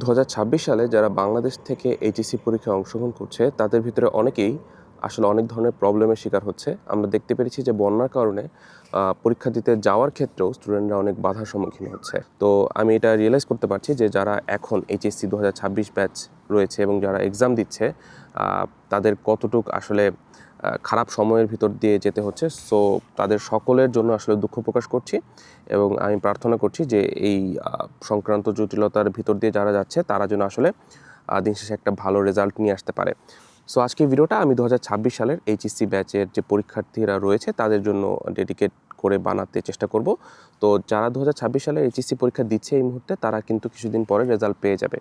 2026 সালে যারা বাংলাদেশ থেকে এইচএসসি পরীক্ষায় অংশগ্রহণ করছে তাদের ভিতরে অনেকেই আসলে অনেক ধরনের প্রবলেমের শিকার হচ্ছে। আমরা দেখতে পেরেছি যে বন্যার কারণে পরীক্ষা দিতে যাওয়ার ক্ষেত্রেও স্টুডেন্টরা অনেক বাধার সম্মুখীন হচ্ছে। তো আমি এটা রিয়েলাইজ করতে পারছি যে যারা এখন এইচএসসি 2026 ব্যাচ রয়েছে এবং যারা এক্সাম দিচ্ছে তাদের কতটুক আসলে খারাপ সময়ের ভিতর দিয়ে যেতে হচ্ছে। সো তাদের সকলের জন্য আসলে দুঃখ প্রকাশ করছি এবং আমি প্রার্থনা করছি যে এই সংক্রান্ত জটিলতার ভিতর দিয়ে যারা যাচ্ছে তারা যেন আসলে দিন শেষে একটা ভালো রেজাল্ট নিয়ে আসতে পারে। সো আজকের ভিডিওটা আমি 2026 সালের এইচএসসি ব্যাচের যে পরীক্ষার্থীরা রয়েছে তাদের জন্য ডেডিকেট করে বানাতে চেষ্টা করব। তো যারা 2026 সালের এইচএসসি পরীক্ষা দিচ্ছে এই মুহূর্তে তারা কিন্তু কিছুদিন পরে রেজাল্ট পেয়ে যাবে।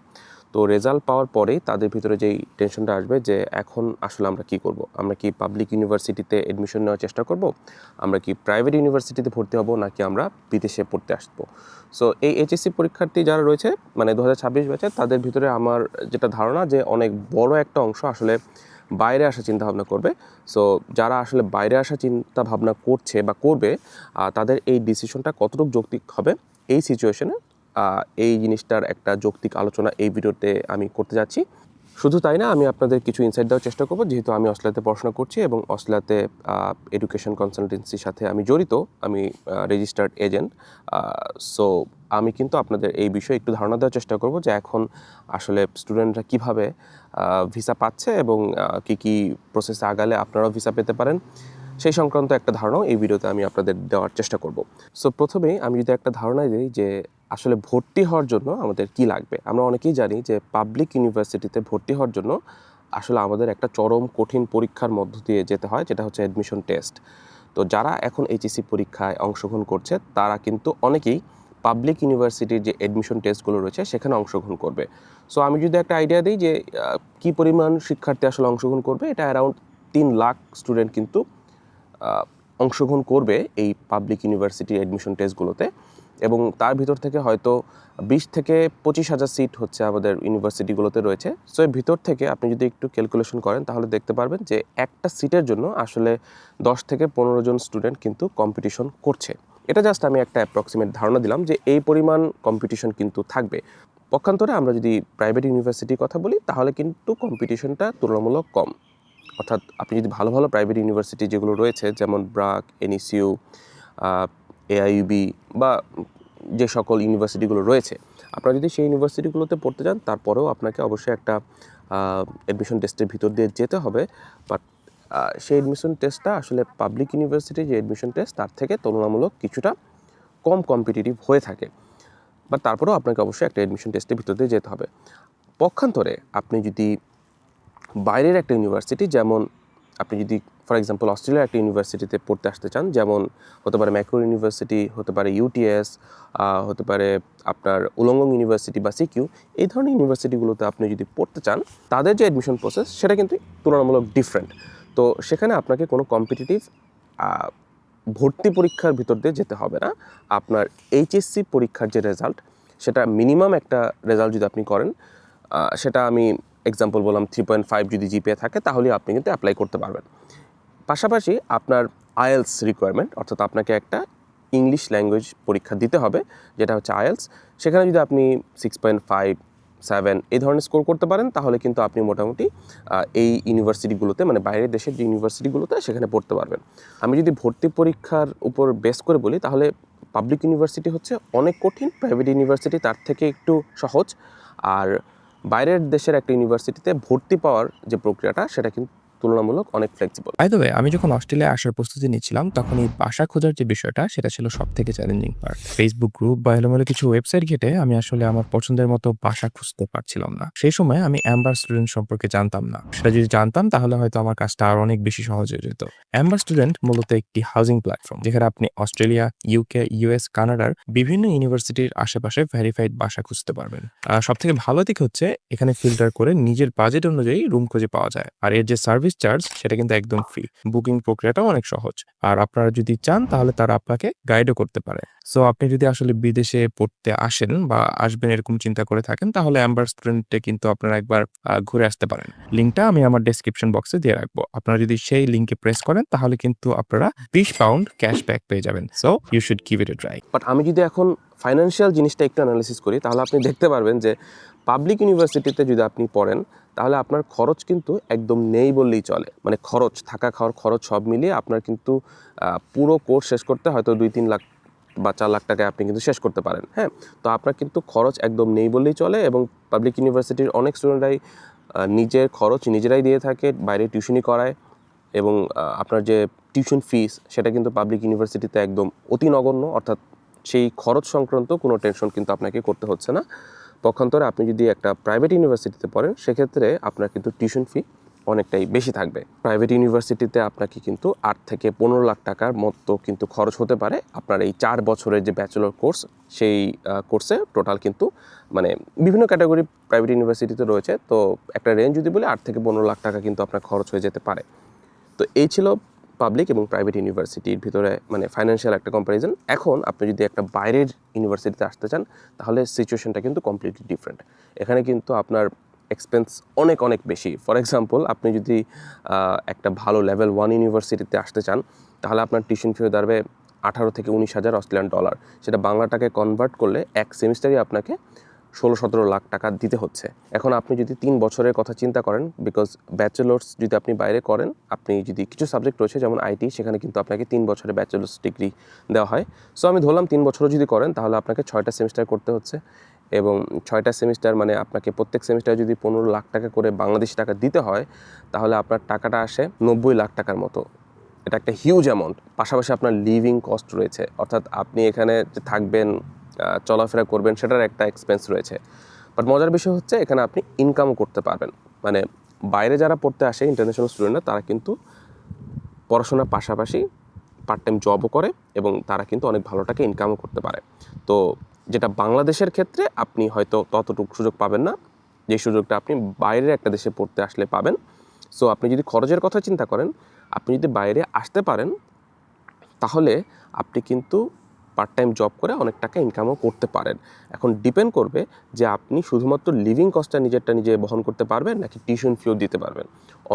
তো রেজাল্ট পাওয়ার পরেই তাদের ভিতরে যেই টেনশনটা আসবে যে এখন আসলে আমরা কি করব, আমরা কি পাবলিক ইউনিভার্সিটিতে এডমিশন নেওয়ার চেষ্টা করব, আমরা কি প্রাইভেট ইউনিভার্সিটিতে ভর্তি হব, নাকি আমরা বিদেশে পড়তে আসবো। সো এই এইচএসসি পরীক্ষার্থী যারা রয়েছে মানে 2026 ব্যাচে তাদের ভিতরে আমার যেটা ধারণা যে অনেক বড় একটা অংশ আসলে বাইরে আসা চিন্তাভাবনা করবে। সো যারা আসলে বাইরে আসা চিন্তাভাবনা করছে বা করবে তাদের এই ডিসিশনটা কতটুকু যৌক্তিক হবে এই সিচুয়েশনে এই জিনিসটার একটা যৌক্তিক আলোচনা এই ভিডিওতে আমি করতে যাচ্ছি। শুধু তাই না, আমি আপনাদের কিছু ইনসাইট দেওয়ার চেষ্টা করব, যেহেতু আমি অস্ট্রেলিয়াতে পড়াশোনা করছি এবং অস্ট্রেলিয়াতে এডুকেশন কনসালটেন্সির সাথে আমি জড়িত, আমি রেজিস্টার্ড এজেন্ট। সো আমি কিন্তু আপনাদের এই বিষয়ে একটু ধারণা দেওয়ার চেষ্টা করব যে এখন আসলে স্টুডেন্টরা কীভাবে ভিসা পাচ্ছে এবং কী কী প্রসেসে আগালে আপনারাও ভিসা পেতে পারেন সেই সংক্রান্ত একটা ধারণাও এই ভিডিওতে আমি আপনাদের দেওয়ার চেষ্টা করব। সো প্রথমেই আমি যদি একটা ধারণা দিই যে আসলে ভর্তি হওয়ার জন্য আমাদের কি লাগবে। আমরা অনেকেই জানি যে পাবলিক ইউনিভার্সিটিতে ভর্তি হওয়ার জন্য আসলে আমাদের একটা চরম কঠিন পরীক্ষার মধ্য দিয়ে যেতে হয়, যেটা হচ্ছে অ্যাডমিশন টেস্ট। তো যারা এখন এইচএসসি পরীক্ষায় অংশগ্রহণ করছে তারা কিন্তু অনেকেই পাবলিক ইউনিভার্সিটির যে অ্যাডমিশন টেস্টগুলো রয়েছে সেখানে অংশগ্রহণ করবে। সো আমি যদি একটা আইডিয়া দিই যে কী পরিমাণ শিক্ষার্থী আসলে অংশগ্রহণ করবে, এটা অ্যারাউন্ড 3 লাখ স্টুডেন্ট কিন্তু অংশগ্রহণ করবে এই পাবলিক ইউনিভার্সিটি অ্যাডমিশন টেস্টগুলোতে, এবং তার ভিতর থেকে হয়তো 20 থেকে 25,000 সিট হচ্ছে আমাদের ইউনিভার্সিটিগুলোতে রয়েছে। সো এর ভিতর থেকে আপনি যদি একটু ক্যালকুলেশন করেন তাহলে দেখতে পারবেন যে একটা সিটের জন্য আসলে 10 থেকে 15 জন স্টুডেন্ট কিন্তু কম্পিটিশন করছে। এটা জাস্ট আমি একটা অ্যাপ্রক্সিমেট ধারণা দিলাম যে এই পরিমাণ কম্পিটিশন কিন্তু থাকবে। পক্ষান্তরে আমরা যদি প্রাইভেট ইউনিভার্সিটির কথা বলি তাহলে কিন্তু কম্পিটিশনটা তুলনামূলক কম। অর্থাৎ আপনি যদি ভালো ভালো প্রাইভেট ইউনিভার্সিটি যেগুলো রয়েছে যেমন ব্রাক, এনইসিইউ, এআইইউবি বা যে সকল ইউনিভার্সিটিগুলো রয়েছে, আপনারা যদি সেই ইউনিভার্সিটিগুলোতে পড়তে যান তারপরেও আপনাকে অবশ্যই একটা অ্যাডমিশন টেস্টের ভিতর দিয়ে যেতে হবে। বাট সেই অ্যাডমিশন টেস্টটা আসলে পাবলিক ইউনিভার্সিটির যে অ্যাডমিশন টেস্ট তার থেকে তুলনামূলক কিছুটা কম কম্পিটিটিভ হয়ে থাকে। বাট তারপরেও আপনাকে অবশ্যই একটা অ্যাডমিশন টেস্টের ভিতর দিয়ে যেতে হবে। পক্ষান্তরে আপনি যদি বাইরের একটা ইউনিভার্সিটি, যেমন আপনি যদি ফর এক্সাম্পল অস্ট্রেলিয়ার একটা ইউনিভার্সিটিতে পড়তে আসতে চান, যেমন হতে পারে ম্যাকোর ইউনিভার্সিটি, হতে পারে ইউটিএস, হতে পারে আপনার উলংগং ইউনিভার্সিটি বা সিকিউ, এই ধরনের ইউনিভার্সিটিগুলোতে আপনি যদি পড়তে চান তাদের যে অ্যাডমিশন প্রসেস সেটা কিন্তু তুলনামূলক ডিফারেন্ট। তো সেখানে আপনাকে কোনো কম্পিটিটিভ ভর্তি পরীক্ষার ভিতর দিয়ে যেতে হবে না। আপনার এইচএসসি পরীক্ষার যে রেজাল্ট সেটা মিনিমাম একটা রেজাল্ট যদি আপনি করেন, সেটা আমি এক্সাম্পল বললাম 3.5 যদি জিপিএ থাকে তাহলে আপনি কিন্তু অ্যাপ্লাই করতে পারবেন। পাশাপাশি আপনার আইএলস রিকোয়ারমেন্ট, অর্থাৎ আপনাকে একটা ইংলিশ ল্যাঙ্গুয়েজ পরীক্ষা দিতে হবে যেটা হচ্ছে আইএলস। সেখানে যদি আপনি 6.5, 7 এই ধরনের স্কোর করতে পারেন তাহলে কিন্তু আপনি মোটামুটি এই ইউনিভার্সিটিগুলোতে মানে বাইরের দেশের যে ইউনিভার্সিটিগুলোতে সেখানে পড়তে পারবেন। আমি যদি ভর্তি পরীক্ষার উপর বেস করে বলি তাহলে পাবলিক ইউনিভার্সিটি হচ্ছে অনেক কঠিন, প্রাইভেট ইউনিভার্সিটি তার থেকে একটু সহজ। আর বাইরের দেশের একটা ইউনিভার্সিটিতে ভর্তি পাওয়ার যে প্রক্রিয়াটা সেটা কিন্তু তুলনামূলক অনেক ফ্লেক্সিবল। বাই দ্য ওয়ে, আমি যখন অস্ট্রেলিয়ায় আসার প্রস্তুতি নিচ্ছিলাম তখন এই বাসা খোঁজার যে বিষয়টা সেটা ছিল সবথেকে চ্যালেঞ্জিং পার্ট। ফেসবুক গ্রুপ বা এলোমেলো কিছু ওয়েবসাইট ঘেঁটে আমি আসলে আমার পছন্দের মতো বাসা খুঁজতে পারছিলাম না। সেই সময় আমি অ্যাম্বার স্টুডেন্ট সম্পর্কে জানতাম না। সেটা যদি জানতাম তাহলে হয়তো আমার কাজটা আরো অনেক বেশি সহজ হয়ে যেত। অ্যাম্বার স্টুডেন্ট মূলত একটি হাউজিং প্ল্যাটফর্ম যেখানে আপনি অস্ট্রেলিয়া, ইউকে, ইউএস, কানাডার বিভিন্ন ইউনিভার্সিটির আশেপাশে ভেরিফাইড বাসা খুঁজতে পারবেন। সবথেকে ভালো দিক হচ্ছে এখানে ফিল্টার করে নিজের বাজেট অনুযায়ী রুম খুঁজে পাওয়া যায়। আর এর যে সার্ভিস চার্জ সেটা কিন্তু একদম ফ্রি। বুকিং প্রক্রিয়াটাও অনেক সহজ। আর আপনারা যদি চান তাহলে তারা আপনাকে গাইডও করতে পারে। সো আপনি যদি আসলে বিদেশে পড়তে আসেন বা আসবেন এরকম চিন্তা করে থাকেন তাহলে অ্যাম্বার স্টুডেন্টে কিন্তু আপনারা একবার ঘুরে আসতে পারেন। লিঙ্কটা আমি আমার ডেসক্রিপশন বক্সে দিয়ে রাখবো। আপনারা যদি সেই লিঙ্কে প্রেস করেন তাহলে কিন্তু আপনারা 20 পাউন্ড ক্যাশব্যাক পেয়ে যাবেন। So you should give it a try. But আমি যদি এখন ফাইন্যান্সিয়াল জিনিসটা একটু অ্যানালিসিস করি, তাহলে আপনি দেখতে পারবেন যে পাবলিক ইউনিভার্সিটিতে যদি আপনি পড়েন তাহলে আপনার খরচ কিন্তু একদম নেই বললেই চলে। মানে খরচ, থাকা খাওয়ার খরচ সব মিলিয়ে আপনার কিন্তু পুরো কোর্স শেষ করতে হয়তো 2-3 লাখ বা 4 লাখ টাকায় আপনি কিন্তু শেষ করতে পারেন। হ্যাঁ, তো আপনার কিন্তু খরচ একদম নেই বললেই চলে। এবং পাবলিক ইউনিভার্সিটির অনেক স্টুডেন্টরাই নিজের খরচ নিজেরাই দিয়ে থাকে, বাইরে টিউশনি করায়। এবং আপনার যে টিউশন ফিস সেটা কিন্তু পাবলিক ইউনিভার্সিটিতে একদম অতি নগণ্য, অর্থাৎ সেই খরচ সংক্রান্ত কোনো টেনশন কিন্তু আপনাকে করতে হচ্ছে না। পক্ষান্তরে আপনি যদি একটা প্রাইভেট ইউনিভার্সিটিতে পড়েন সেক্ষেত্রে আপনার কিন্তু টিউশন ফি অনেকটাই বেশি থাকবে। প্রাইভেট ইউনিভার্সিটিতে আপনাকে কিন্তু 8 থেকে 15 লাখ টাকার মতো কিন্তু খরচ হতে পারে আপনার এই 4 বছরের যে ব্যাচেলর কোর্স, সেই কোর্সে টোটাল কিন্তু মানে বিভিন্ন ক্যাটাগরি প্রাইভেট ইউনিভার্সিটিতে রয়েছে। তো একটা রেঞ্জ যদি বলি 8 থেকে 15 লাখ টাকা কিন্তু আপনার খরচ হয়ে যেতে পারে। তো এই ছিল পাবলিক এবং প্রাইভেট ইউনিভার্সিটির ভিতরে মানে ফাইন্যান্সিয়াল একটা কম্প্যারিজন। এখন আপনি যদি একটা বাইরের ইউনিভার্সিটিতে আসতে চান তাহলে সিচুয়েশনটা কিন্তু কমপ্লিটলি ডিফারেন্ট। এখানে কিন্তু আপনার এক্সপেন্স অনেক অনেক বেশি। ফর এক্সাম্পল, আপনি যদি একটা ভালো লেভেল 1 ইউনিভার্সিটিতে আসতে চান তাহলে আপনার টিউশন ফি দাঁড়াবে 18 থেকে 19 হাজার অস্ট্রেলিয়ান ডলার। সেটা বাংলা টাকায় কনভার্ট করলে এক সেমিস্টারই আপনাকে 16-17 লাখ টাকা দিতে হচ্ছে। এখন আপনি যদি 3 বছরের কথা চিন্তা করেন, বিকজ ব্যাচেলর্স যদি আপনি বাইরে করেন, আপনি যদি কিছু সাবজেক্ট রয়েছে যেমন আইটি, সেখানে কিন্তু আপনাকে 3 বছরের ব্যাচেলর্স ডিগ্রি দেওয়া হয়। সো আমি ধরলাম 3 বছরও যদি করেন তাহলে আপনাকে 6টা সেমিস্টার করতে হচ্ছে। এবং 6টা সেমিস্টার মানে আপনাকে প্রত্যেক সেমিস্টারে যদি 15 লাখ টাকা করে বাংলাদেশি টাকা দিতে হয় তাহলে আপনার টাকাটা আসে 90 লাখ টাকার মতো। এটা একটা হিউজ অ্যামাউন্ট। পাশাপাশি আপনার লিভিং কস্ট রয়েছে, অর্থাৎ আপনি এখানে যে থাকবেন, চলাফেরা করবেন, সেটার একটা এক্সপেন্স রয়েছে। বাট মজার বিষয় হচ্ছে এখানে আপনি ইনকামও করতে পারবেন। মানে বাইরে যারা পড়তে আসে ইন্টারন্যাশনাল স্টুডেন্টরা, তারা কিন্তু পড়াশোনার পাশাপাশি পার্ট টাইম জবও করে এবং তারা কিন্তু অনেক ভালো টাকা ইনকামও করতে পারে। তো যেটা বাংলাদেশের ক্ষেত্রে আপনি হয়তো ততটুকু সুযোগ পাবেন না, যে সুযোগটা আপনি বাইরের একটা দেশে পড়তে আসলে পাবেন। সো আপনি যদি খরচের কথা চিন্তা করেন, আপনি যদি বাইরে আসতে পারেন তাহলে আপনি কিন্তু পার্ট টাইম জব করে অনেক টাকা ইনকামও করতে পারেন। এখন ডিপেন্ড করবে যে আপনি শুধুমাত্র লিভিং কস্টটা নিজে বহন করতে পারবেন নাকি টিউশন ফিও দিতে পারবেন।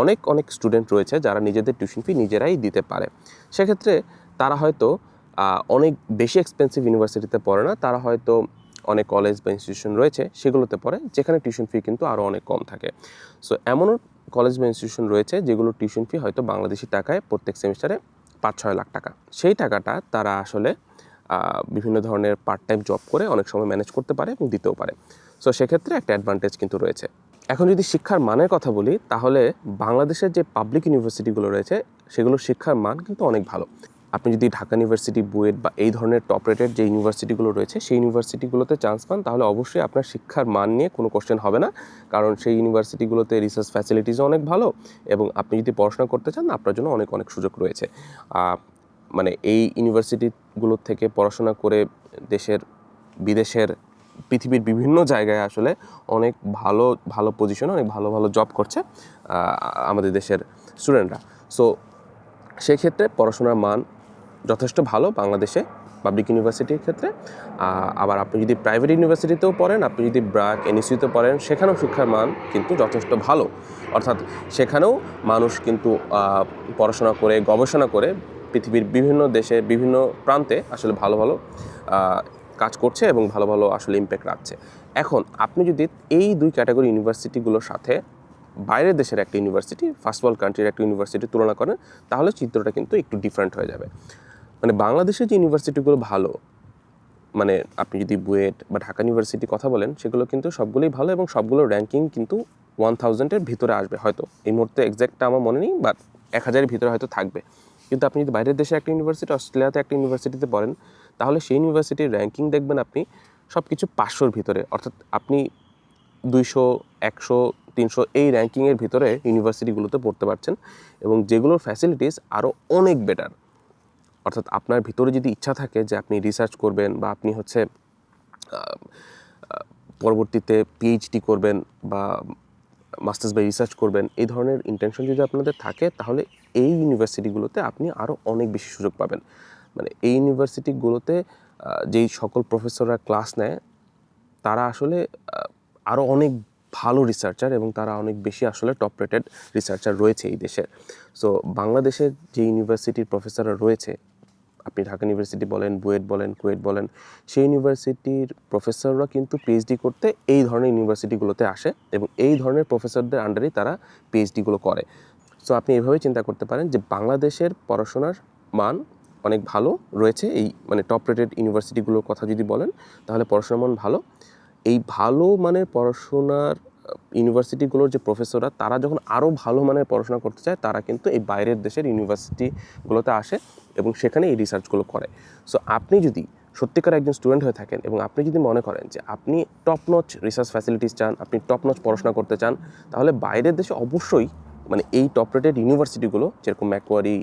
অনেক অনেক স্টুডেন্ট রয়েছে যারা নিজেদের টিউশন ফি নিজেরাই দিতে পারে। সেক্ষেত্রে তারা হয়তো অনেক বেশি এক্সপেন্সিভ ইউনিভার্সিটিতে পড়ে না, তারা হয়তো অনেক কলেজ বা ইনস্টিটিউশন রয়েছে সেগুলোতে পড়ে যেখানে টিউশন ফি কিন্তু আরও অনেক কম থাকে। সো এমনও কলেজ বা ইনস্টিটিউশন রয়েছে যেগুলো টিউশন ফি হয়তো বাংলাদেশি টাকায় প্রত্যেক সেমিস্টারে 5-6 লাখ টাকা। সেই টাকাটা তারা আসলে বিভিন্ন ধরনের পার্ট টাইম জব করে অনেক সময় ম্যানেজ করতে পারে এবং দিতেও পারে। সো সেক্ষেত্রে একটা অ্যাডভান্টেজ কিন্তু রয়েছে। এখন যদি শিক্ষার মানের কথা বলি তাহলে বাংলাদেশের যে পাবলিক ইউনিভার্সিটিগুলো রয়েছে সেগুলোর শিক্ষার মান কিন্তু অনেক ভালো। আপনি যদি ঢাকা ইউনিভার্সিটি, বুয়েট বা এই ধরনের টপ রেটেড যে ইউনিভার্সিটিগুলো রয়েছে সেই ইউনিভার্সিটিগুলোতে চান্স পান তাহলে অবশ্যই আপনার শিক্ষার মান নিয়ে কোনো কোশ্চেন হবে না, কারণ সেই ইউনিভার্সিটিগুলোতে রিসার্চ ফ্যাসিলিটিসও অনেক ভালো এবং আপনি যদি পড়াশোনা করতে চান আপনার জন্য অনেক অনেক সুযোগ রয়েছে। মানে এই ইউনিভার্সিটিগুলোর থেকে পড়াশোনা করে দেশের, বিদেশের, পৃথিবীর বিভিন্ন জায়গায় আসলে অনেক ভালো ভালো পজিশনে অনেক ভালো ভালো জব করছে আমাদের দেশের স্টুডেন্টরা। সো সেক্ষেত্রে পড়াশোনার মান যথেষ্ট ভালো বাংলাদেশে পাবলিক ইউনিভার্সিটির ক্ষেত্রে। আবার আপনি যদি প্রাইভেট ইউনিভার্সিটিতেও পড়েন, আপনি যদি ব্র্যাক, এনইসিতে পড়েন, সেখানেও শিক্ষার মান কিন্তু যথেষ্ট ভালো। অর্থাৎ সেখানেও মানুষ কিন্তু পড়াশোনা করে, গবেষণা করে পৃথিবীর বিভিন্ন দেশে বিভিন্ন প্রান্তে আসলে ভালো ভালো কাজ করছে এবং ভালো ভালো আসলে ইমপ্যাক্ট রাখছে। এখন আপনি যদি এই দুই ক্যাটাগরি ইউনিভার্সিটিগুলোর সাথে বাইরের দেশের একটা ইউনিভার্সিটি, ফার্স্ট ওয়ার্ল্ড কান্ট্রির একটা ইউনিভার্সিটি তুলনা করেন তাহলে চিত্রটা কিন্তু একটু ডিফারেন্ট হয়ে যাবে। মানে বাংলাদেশের যে ইউনিভার্সিটিগুলো ভালো, মানে আপনি যদি বুয়েট বা ঢাকা ইউনিভার্সিটির কথা বলেন, সেগুলো কিন্তু সবগুলোই ভালো এবং সবগুলোর র্যাঙ্কিং কিন্তু 1000-এর ভিতরে আসবে। হয়তো এই মুহূর্তে এক্স্যাক্টটা আমার মনে নেই, বাট 1000-এর ভিতরে হয়তো থাকবে। কিন্তু আপনি যদি বাইরের দেশে একটা ইউনিভার্সিটি, অস্ট্রেলিয়াতে একটা ইউনিভার্সিটিতে পড়েন, তাহলে সেই ইউনিভার্সিটির র্যাঙ্কিং দেখবেন আপনি সব কিছু 500-র ভিতরে, অর্থাৎ আপনি 200, 100, 300 এই র্যাঙ্কিংয়ের ভিতরে ইউনিভার্সিটিগুলোতে পড়তে পারছেন এবং যেগুলোর ফ্যাসিলিটিস আরও অনেক বেটার। অর্থাৎ আপনার ভিতরে যদি ইচ্ছা থাকে যে আপনি রিসার্চ করবেন বা আপনি হচ্ছে পরবর্তীতে পিএইচডি করবেন বা মাস্টার্স বা রিসার্চ করবেন, এই ধরনের ইন্টেনশন যদি আপনাদের থাকে তাহলে এই ইউনিভার্সিটিগুলোতে আপনি আরও অনেক বেশি সুযোগ পাবেন। মানে এই ইউনিভার্সিটিগুলোতে যেই সকল প্রফেসররা ক্লাস নেয় তারা আসলে আরও অনেক ভালো রিসার্চার এবং তারা অনেক বেশি আসলে টপ রেটেড রিসার্চার রয়েছে এই দেশের। সো বাংলাদেশের যে ইউনিভার্সিটির প্রফেসররা রয়েছে আপনি ঢাকা ইউনিভার্সিটি বলেন, বুয়েট বলেন, কুয়েট বলেন, সেই ইউনিভার্সিটির প্রফেসররা কিন্তু পিএইচডি করতে এই ধরনের ইউনিভার্সিটিগুলোতে আসে এবং এই ধরনের প্রফেসরদের আন্ডারেই তারা পিএইচডিগুলো করে। সো আপনি এভাবেই চিন্তা করতে পারেন যে বাংলাদেশের পড়াশোনার মান অনেক ভালো রয়েছে, এই মানে টপ রেটেড ইউনিভার্সিটিগুলোর কথা যদি বলেন তাহলে পড়াশোনার মান ভালো। এই ভালো মানের পড়াশোনার ইউনিভার্সিটিগুলোর যে প্রফেসররা তারা যখন আরও ভালো মানের পড়াশোনা করতে চায় তারা কিন্তু এই বাইরের দেশের ইউনিভার্সিটিগুলোতে আসে এবং সেখানে এই রিসার্চগুলো করে। সো আপনি যদি সত্যিকার একজন স্টুডেন্ট হয়ে থাকেন এবং আপনি যদি মনে করেন যে আপনি টপ নচ রিসার্চ ফ্যাসিলিটিস চান, আপনি টপ নচ পড়াশোনা করতে চান, তাহলে বাইরের দেশে অবশ্যই মানে এই টপ রেটেড ইউনিভার্সিটিগুলো যেরকম Macquarie,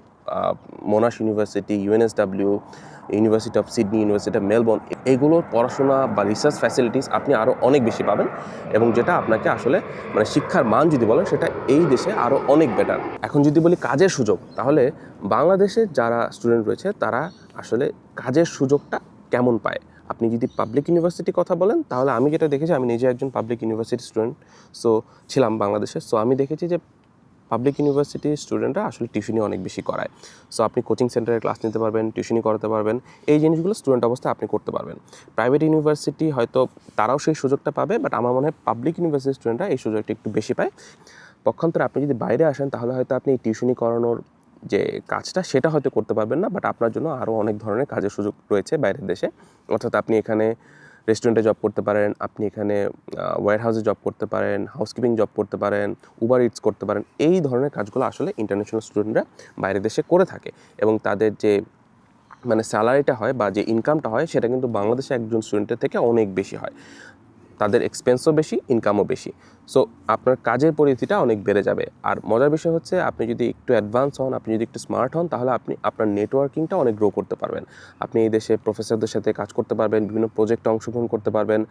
Monash university, UNSW, university of Sydney, university of Melbourne, এগুলোর পড়াশোনা বা রিসার্চ ফ্যাসিলিটিস আপনি আরও অনেক বেশি পাবেন এবং যেটা আপনাকে আসলে মানে শিক্ষার মান যদি বলেন সেটা এই দেশে আরও অনেক বেটার। এখন যদি বলি কাজের সুযোগ, তাহলে বাংলাদেশের যারা স্টুডেন্ট রয়েছে তারা আসলে কাজের সুযোগটা কেমন পায়? আপনি যদি পাবলিক ইউনিভার্সিটির কথা বলেন তাহলে আমি যেটা দেখেছি, আমি নিজে একজন পাবলিক ইউনিভার্সিটি স্টুডেন্ট ছিলাম বাংলাদেশে। সো আমি দেখেছি যে পাবলিক ইউনিভার্সিটির স্টুডেন্টরা আসলে টিউশনি অনেক বেশি করায়। সো আপনি কোচিং সেন্টারে ক্লাস নিতে পারবেন, টিউশনি করাতে পারবেন, এই জিনিসগুলো স্টুডেন্ট অবস্থায় আপনি করতে পারবেন। প্রাইভেট ইউনিভার্সিটি হয়তো তারাও সেই সুযোগটা পাবে, বাট আমার মনে হয় পাবলিক ইউনিভার্সিটির স্টুডেন্টরা এই সুযোগটা একটু বেশি পায়। পক্ষান্তরে আপনি যদি বাইরে আসেন তাহলে হয়তো আপনি টিউশনি করানোর যে কাজটা সেটা হয়তো করতে পারবেন না, বাট আপনার জন্য আরও অনেক ধরনের কাজের সুযোগ রয়েছে বাইরের দেশে। অর্থাৎ আপনি এখানে রেস্টুরেন্টে জব করতে পারেন, আপনি এখানে ওয়্যার হাউসে জব করতে পারেন, হাউসকিপিং জব করতে পারেন, উবার ইটস করতে পারেন। এই ধরনের কাজগুলো আসলে ইন্টারন্যাশনাল স্টুডেন্টরা বাইরের দেশে করে থাকে এবং তাদের যে মানে স্যালারিটা হয় বা যে ইনকামটা হয় সেটা কিন্তু বাংলাদেশে একজন স্টুডেন্টের থেকে অনেক বেশি হয়। তাদের এক্সপেন্সও বেশি, ইনকামও বেশি। সো আপনার কাজের পরিধিটা অনেক বেড়ে যাবে। আর মজার বিষয় হচ্ছে আপনি যদি একটু অ্যাডভান্স হন, আপনি যদি একটু স্মার্ট হন, তাহলে আপনি আপনার নেটওয়ার্কিংটা অনেক গ্রো করতে পারবেন। আপনি এই দেশে প্রফেসরদের সাথে কাজ করতে পারবেন, বিভিন্ন প্রজেক্টে অংশগ্রহণ করতে পারবেন।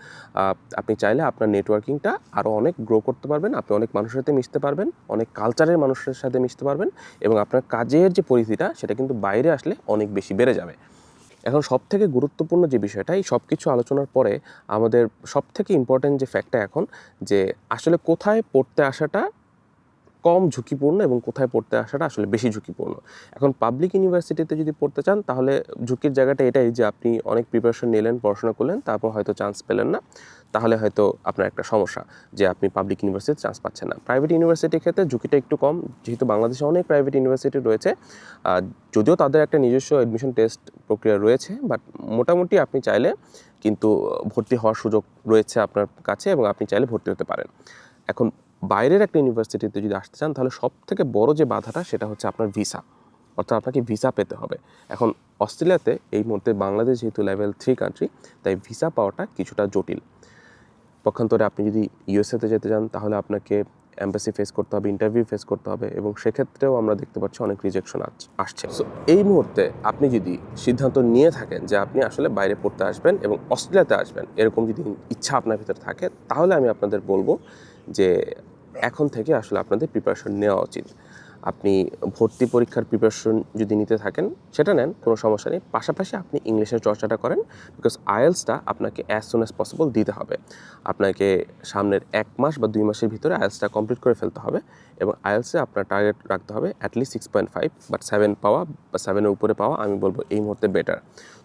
আপনি চাইলে আপনার নেটওয়ার্কিংটা আরও অনেক গ্রো করতে পারবেন। আপনি অনেক মানুষের সাথে মিশতে পারবেন, অনেক কালচারের মানুষের সাথে মিশতে পারবেন এবং আপনার কাজের যে পরিধিটা সেটা কিন্তু বাইরে আসলে অনেক বেশি বেড়ে যাবে। এখন সবথেকে গুরুত্বপূর্ণ যে বিষয়টা, এই সব কিছু আলোচনার পরে আমাদের সবথেকে ইম্পর্ট্যান্ট যে ফ্যাক্টটা এখন, যে আসলে কোথায় পড়তে আসাটা কম ঝুঁকিপূর্ণ এবং কোথায় পড়তে আসাটা আসলে বেশি ঝুঁকিপূর্ণ। এখন পাবলিক ইউনিভার্সিটিতে যদি পড়তে চান তাহলে ঝুঁকির জায়গাটা এটাই যে আপনি অনেক প্রিপারেশন নিলেন, পড়াশোনা করলেন, তারপর হয়তো চান্স পেলেন না, তাহলে হয়তো আপনার একটা সমস্যা যে আপনি পাবলিক ইউনিভার্সিটিতে চান্স পাচ্ছেন না। প্রাইভেট ইউনিভার্সিটির ক্ষেত্রে ঝুঁকিটা একটু কম, যেহেতু বাংলাদেশে অনেক প্রাইভেট ইউনিভার্সিটি রয়েছে। যদিও তাদের একটা নিজস্ব অ্যাডমিশন টেস্ট প্রক্রিয়া রয়েছে, বাট মোটামুটি আপনি চাইলে কিন্তু ভর্তি হওয়ার সুযোগ রয়েছে আপনার কাছে এবং আপনি চাইলে ভর্তি হতে পারেন। এখন বাইরের একটা ইউনিভার্সিটিতে যদি আসতে চান তাহলে সবথেকে বড় যে বাধাটা সেটা হচ্ছে আপনার ভিসা, অর্থাৎ আপনাকে ভিসা পেতে হবে। এখন অস্ট্রেলিয়াতে এই মুহূর্তে বাংলাদেশ যেহেতু লেভেল 3 কান্ট্রি, তাই ভিসা পাওয়াটা কিছুটা জটিল। পক্ষান্তরে আপনি যদি ইউএসএতে যেতে চান তাহলে আপনাকে এম্বাসি ফেস করতে হবে, ইন্টারভিউ ফেস করতে হবে এবং সেক্ষেত্রেও আমরা দেখতে পাচ্ছি অনেক রিজেকশন আসছে। সো এই মুহূর্তে আপনি যদি সিদ্ধান্ত নিয়ে থাকেন যে আপনি আসলে বাইরে পড়তে আসবেন এবং অস্ট্রেলিয়াতে আসবেন, এরকম যদি ইচ্ছা আপনার ভিতরে থাকে, তাহলে আমি আপনাদের বলবো যে এখন থেকে আসলে আপনাদের প্রিপারেশন নেওয়া উচিত। আপনি ভর্তি পরীক্ষার প্রিপারেশন যদি নিতে থাকেন সেটা নেন, কোনো সমস্যা নেই। পাশাপাশি আপনি ইংলিশের চর্চাটা করেন, বিকজ আইএলসটা আপনাকে অ্যাজ সুন অ্যাজ পসিবল দিতে হবে। আপনাকে সামনের 1 মাস বা 2 মাসের ভিতরে আইএলসটা কমপ্লিট করে ফেলতে হবে এবং আইএলসে আপনার টার্গেট রাখতে হবে অ্যাটলিস্ট 6.5, বাট 7 পাওয়া বা 7-এর উপরে পাওয়া আমি বলবো এই মুহূর্তে বেটার।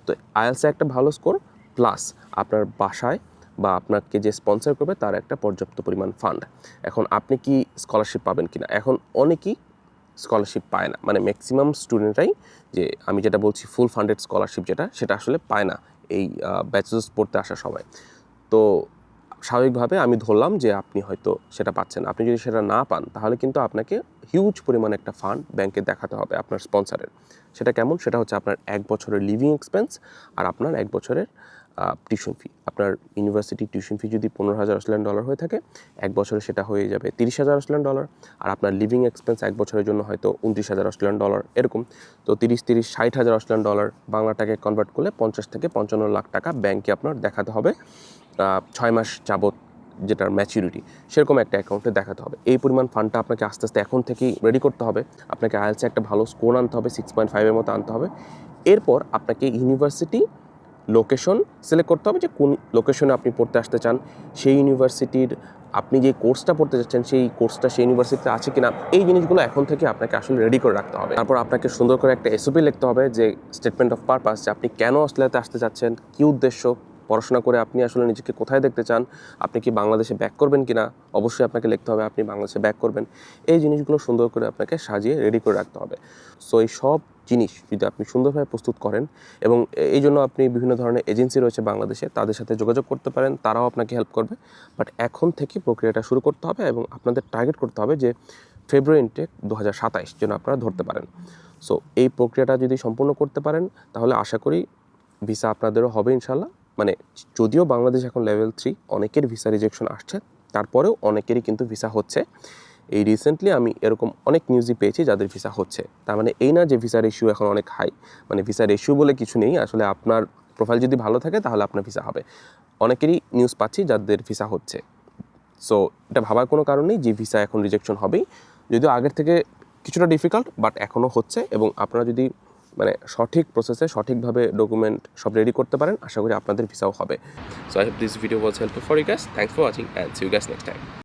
তো আইএলসে একটা ভালো স্কোর প্লাস আপনার বাসায় বা আপনাকে যে স্পন্সর করবে তার একটা পর্যাপ্ত পরিমাণ ফান্ড। এখন আপনি কি স্কলারশিপ পাবেন কিনা, এখন অনেকেই স্কলারশিপ পায় না, মানে ম্যাক্সিমাম স্টুডেন্টরাই, যে আমি যেটা বলছি ফুল ফান্ডেড স্কলারশিপ সেটা আসলে পায় না এই ব্যাচেলার্স পড়তে আসার সময়। তো স্বাভাবিকভাবে আমি ধরলাম যে আপনি হয়তো সেটা পাচ্ছেন। আপনি যদি সেটা না পান তাহলে কিন্তু আপনাকে হিউজ পরিমাণে একটা ফান্ড ব্যাংকে দেখাতে হবে আপনার স্পন্সরের। সেটা কেমন? সেটা হচ্ছে আপনার 1 বছরের লিভিং এক্সপেন্স আর আপনার 1 বছরের টিউশন ফি। আপনার ইউনিভার্সিটি টিউশন ফি যদি $15,000 হয়ে থাকে, 1 বছরে সেটা হয়ে যাবে $30,000। আর আপনার লিভিং এক্সপেন্স 1 বছরের জন্য হয়তো $29,000 এরকম। তো 30 $60,000 বাংলা টাকায় কনভার্ট করলে 50 থেকে 55 লাখ টাকা ব্যাংকে আপনার দেখাতে হবে 6 মাস যাবত, যেটার ম্যাচুরিটি সেরকম একটা অ্যাকাউন্টে দেখাতে হবে। এই পরিমাণ ফান্ডটা আপনাকে আস্তে আস্তে এখন থেকেই রেডি করতে হবে। আপনাকে আইএলসে একটা ভালো স্কোর আনতে হবে, 6.5-এর মতো আনতে হবে। এরপর আপনাকে ইউনিভার্সিটি লোকেশন সিলেক্ট করতে হবে যে কোন লোকেশনে আপনি পড়তে আসতে চান, সেই ইউনিভার্সিটির আপনি যে কোর্সটা পড়তে যাচ্ছেন সেই কোর্সটা সেই ইউনিভার্সিটিতে আছে কিনা, এই জিনিসগুলো এখন থেকে আপনাকে আসলে রেডি করে রাখতে হবে। তারপর আপনাকে সুন্দর করে একটা এসওপি লিখতে হবে, যে স্টেটমেন্ট অফ পারপাস, যে আপনি কেন অস্ট্রেলিয়াতে আসতে যাচ্ছেন, কী উদ্দেশ্য, পড়াশোনা করে আপনি আসলে নিজেকে কোথায় দেখতে চান, আপনি কি বাংলাদেশে ব্যাক করবেন কিনা, অবশ্যই আপনাকে লিখতে হবে আপনি বাংলাদেশে ব্যাক করবেন। এই জিনিসগুলো সুন্দর করে আপনাকে সাজিয়ে রেডি করে রাখতে হবে। সো এই সব জিনিস যদি আপনি সুন্দরভাবে প্রস্তুত করেন, এবং এই জন্য আপনি বিভিন্ন ধরনের এজেন্সি রয়েছে বাংলাদেশে, তাদের সাথে যোগাযোগ করতে পারেন, তারাও আপনাকে হেল্প করবে। বাট এখন থেকে প্রক্রিয়াটা শুরু করতে হবে এবং আপনাদের টার্গেট করতে হবে যে ফেব্রুয়ারি ইনটেক 2027 যেন আপনারা ধরতে পারেন। সো এই প্রক্রিয়াটা যদি সম্পূর্ণ করতে পারেন তাহলে আশা করি ভিসা আপনাদেরও হবে ইনশাল্লাহ। মানে যদিও বাংলাদেশ এখন লেভেল 3, অনেকের ভিসা রিজেকশন আসছে, তারপরেও অনেকেরই কিন্তু ভিসা হচ্ছে। এই রিসেন্টলি আমি এরকম অনেক নিউজই পেয়েছি যাদের ভিসা হচ্ছে। তার মানে এই না যে ভিসার ইস্যু এখন অনেক হাই, মানে ভিসার ইস্যু বলে কিছু নেই আসলে। আপনার প্রোফাইল যদি ভালো থাকে তাহলে আপনার ভিসা হবে। অনেকেরই নিউজ পাচ্ছি যাদের ভিসা হচ্ছে। সো এটা ভাবার কোনো কারণ নেই যে ভিসা এখন রিজেকশন হবেই, যদিও আগের থেকে কিছুটা ডিফিকাল্ট, বাট এখনও হচ্ছে। এবং আপনারা যদি মানে সঠিক প্রসেসে সঠিকভাবে ডকুমেন্ট সব রেডি করতে পারেন, আশা করি আপনাদের ভিসাও হবে। So I hope this video was helpful for you guys. Thanks for watching and see you guys next time.